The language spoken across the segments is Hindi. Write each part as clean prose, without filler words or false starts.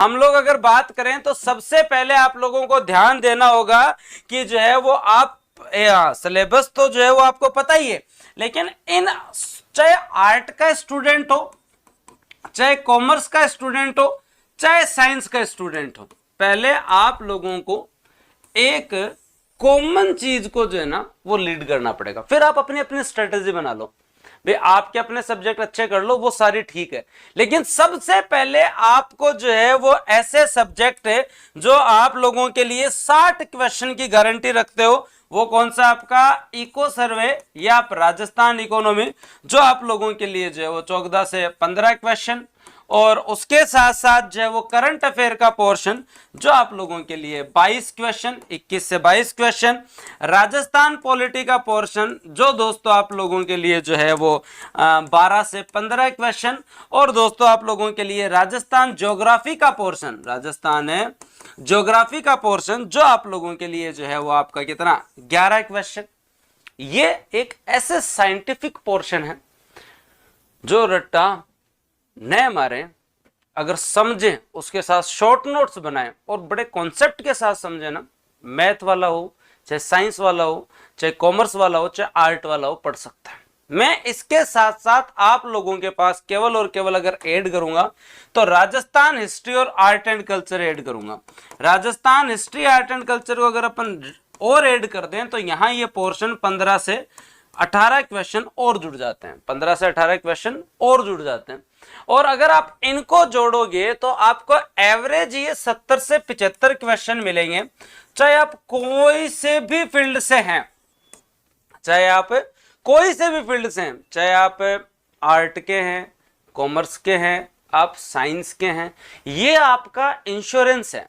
हम लोग अगर बात करें तो सबसे पहले आप लोगों को ध्यान देना होगा कि जो है वो आप सिलेबस तो जो है वो आपको पता ही है, लेकिन इन चाहे आर्ट का स्टूडेंट हो, चाहे कॉमर्स का स्टूडेंट हो, चाहे साइंस का स्टूडेंट हो, पहले आप लोगों को एक कॉमन चीज को जो है ना वो लीड करना पड़ेगा। फिर आप अपनी अपनी स्ट्रेटेजी बना लो भाई, आपके अपने सब्जेक्ट अच्छे कर लो, वो सारी ठीक है, लेकिन सबसे पहले आपको जो है वो ऐसे सब्जेक्ट है जो आप लोगों के लिए 60 क्वेश्चन की गारंटी रखते हो। वो कौन सा? आपका इको सर्वे या राजस्थान इकोनॉमी, जो आप लोगों के लिए जो है वो 14 से 15 क्वेश्चन, और उसके साथ साथ जो है वो करंट अफेयर का पोर्शन जो आप लोगों के लिए 22 क्वेश्चन, 21 से 22 क्वेश्चन, राजस्थान पॉलिटी का पोर्शन जो दोस्तों आप लोगों के लिए जो है वो 12 से 15 क्वेश्चन, और दोस्तों आप लोगों के लिए राजस्थान ज्योग्राफी का पोर्शन, राजस्थान है ज्योग्राफी का पोर्शन जो आप लोगों के लिए जो है वो आपका कितना? 11 क्वेश्चन। ये एक ऐसे साइंटिफिक पोर्शन है जो रट्टा न मारे, अगर समझें, उसके साथ शॉर्ट नोट्स बनाएं और बड़े कॉन्सेप्ट के साथ समझे ना, मैथ वाला हो, चाहे साइंस वाला हो, चाहे कॉमर्स वाला हो, चाहे आर्ट वाला हो, पढ़ सकता है। मैं इसके साथ साथ आप लोगों के पास केवल और केवल अगर ऐड करूंगा तो राजस्थान हिस्ट्री और आर्ट एंड कल्चर ऐड करूंगा। Rajasthan history, art and culture को अगर अपन और ऐड कर दें तो यहां ये पोर्शन 15 से 18 क्वेश्चन और जुड़ जाते हैं, 15 से 18 क्वेश्चन और जुड़ जाते हैं। और अगर आप इनको जोड़ोगे तो आपको एवरेज ये 70 से 75 क्वेश्चन मिलेंगे, चाहे आप कोई से भी फील्ड से हैं, चाहे आप कोई से भी फील्ड से हैं, चाहे आप आर्ट के हैं, कॉमर्स के हैं, आप साइंस के हैं, ये आपका इंश्योरेंस है।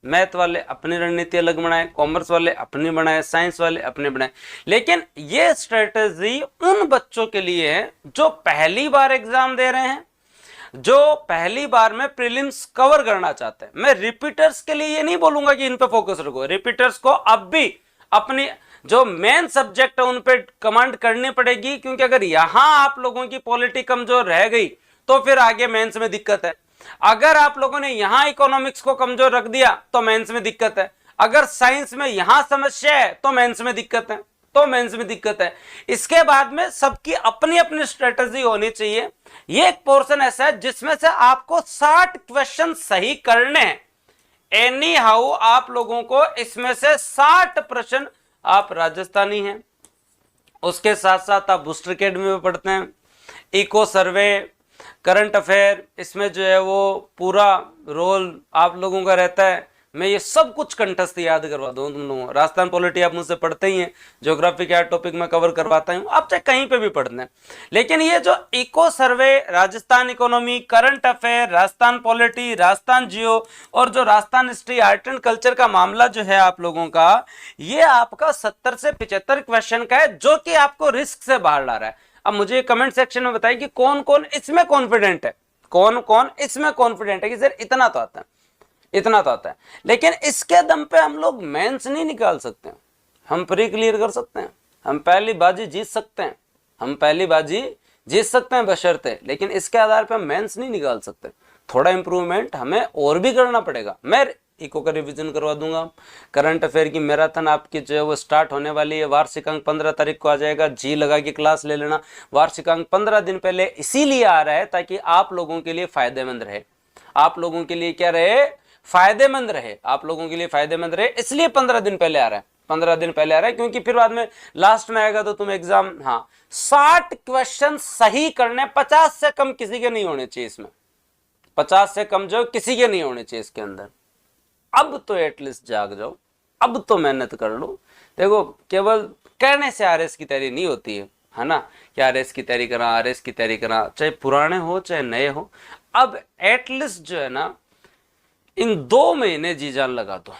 मैथ वाले अपनी रणनीति अलग बनाए, कॉमर्स वाले अपनी बनाए, साइंस वाले अपने बनाए, लेकिन ये स्ट्रेटेजी उन बच्चों के लिए है जो पहली बार एग्जाम दे रहे हैं, जो पहली बार में प्रीलिम्स कवर करना चाहते हैं। मैं रिपीटर्स के लिए ये नहीं बोलूंगा कि इन पे फोकस रखो, रिपीटर्स को अब भी अपनी जो मेन सब्जेक्ट है उन पे कमांड करनी पड़ेगी, क्योंकि अगर यहां आप लोगों की पॉलिटी कमजोर रह गई तो फिर आगे मेंस में दिक्कत है। अगर आप लोगों ने यहां इकोनॉमिक्स को कमजोर रख दिया तो मेंस में दिक्कत है। अगर साइंस में यहां समस्या है तो मेंस में दिक्कत है, तो मेंस में दिक्कत है। इसके बाद में सबकी अपनी अपनी स्ट्रेटेजी होनी चाहिए। ये एक पोर्शन ऐसा है जिसमें से आपको 60 क्वेश्चन सही करने हैं। एनी हाउ आप लोगों को इसमें से 60 प्रश्न, आप राजस्थानी हैं, उसके साथ साथ आप बूस्टर अकेडमी में पढ़ते हैं, इको सर्वे, करंट अफेयर, इसमें जो है वो पूरा रोल आप लोगों का रहता है। मैं ये सब कुछ कंठस्थ याद करवा दूं तुम लोगों को। राजस्थान पॉलिटी आप मुझसे पढ़ते ही हैं, ज्योग्राफी के हर टॉपिक में कवर करवाता हूं, आप चाहे कहीं पे भी पढ़ते हैं। लेकिन ये जो eco survey, Rajasthan economy, current affair, Rajasthan polity, Rajasthan geo और जो Rajasthan history, art and culture का मामला जो है आप लोगों का, ये आपका 70 से 75 क्वेश्चन का है, जो कि आपको रिस्क से बाहर ला रहा है। अब मुझे कमेंट सेक्शन में बताइए कि कौन कौन इसमें कॉन्फिडेंट है, कौन कौन इसमें कॉन्फिडेंट है कि सर इतना तो आता है, इतना तो आता है। लेकिन इसके दम पे हम लोग मेंस नहीं निकाल सकते, हम प्री क्लियर कर सकते हैं, हम पहली बाजी जीत सकते हैं, हम पहली बाजी जीत सकते हैं बशर्ते, लेकिन इसके आधार पे हम मेंस नहीं निकाल सकते। थोड़ा इंप्रूवमेंट हमें और भी करना पड़ेगा। मैं इको का रिवीजन करवा दूंगा। करंट अफेयर की मैराथन आपकी जो है वो स्टार्ट होने वाली है। वार्षिक अंक 15 तारीख को आ जाएगा। जी लगा के क्लास ले लेना। वार्षिक अंक 15 दिन पहले इसीलिए आ रहा है ताकि आप लोगों के लिए फायदेमंद रहे, आप लोगों के लिए क्या रहे, फायदेमंद रहे, आप लोगों के लिए फायदेमंद रहे, इसलिए 15 दिन पहले आ रहा है, 15 दिन पहले आ रहा है, क्योंकि फिर बाद में लास्ट में आएगा तो तुम एग्जाम, हाँ 60 क्वेश्चन सही करने, 50 से कम किसी के नहीं होने चाहिए इसमें, 50 से कम जो किसी के नहीं होने चाहिए इसके अंदर। अब तो एटलीस्ट जाग जाओ, अब तो मेहनत कर लो। देखो केवल कहने से आरएस की तैयारी नहीं होती है ना, कि आरएस की तैयारी करा, आरएस की तैयारी करा, चाहे पुराने हो चाहे नए हो। अब एटलीस्ट जो है ना इन 2 महीने जी जान लगा दो।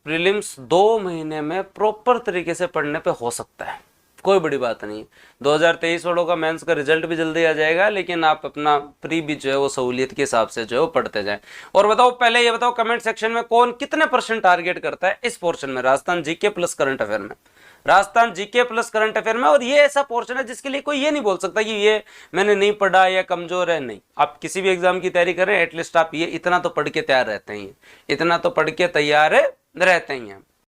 प्रीलिम्स 2 महीने में प्रॉपर तरीके से पढ़ने पे हो सकता है, कोई बड़ी बात नहीं। 2023 वालों का मेंस का रिजल्ट भी जल्दी आ जाएगा, लेकिन आप अपना प्री भी जो है वो सहूलियत के हिसाब से जो है वो पढ़ते जाएं। और बताओ, पहले ये बताओ कमेंट सेक्शन में कौन कितने % टारगेट करता है इस पोर्शन में, Rajasthan GK plus current affair में। Rajasthan GK plus current affair में। और ये ऐसा पोर्शन है जिसके लिए कोई ये नहीं बोल सकता कि ये मैंने नहीं पढ़ा या कमजोर है, नहीं। आप किसी भी एग्जाम की तैयारी करें, एटलीस्ट आप ये इतना तो पढ़ के तैयार रहते हैं, इतना तो पढ़ के तैयार रहते ही हैं।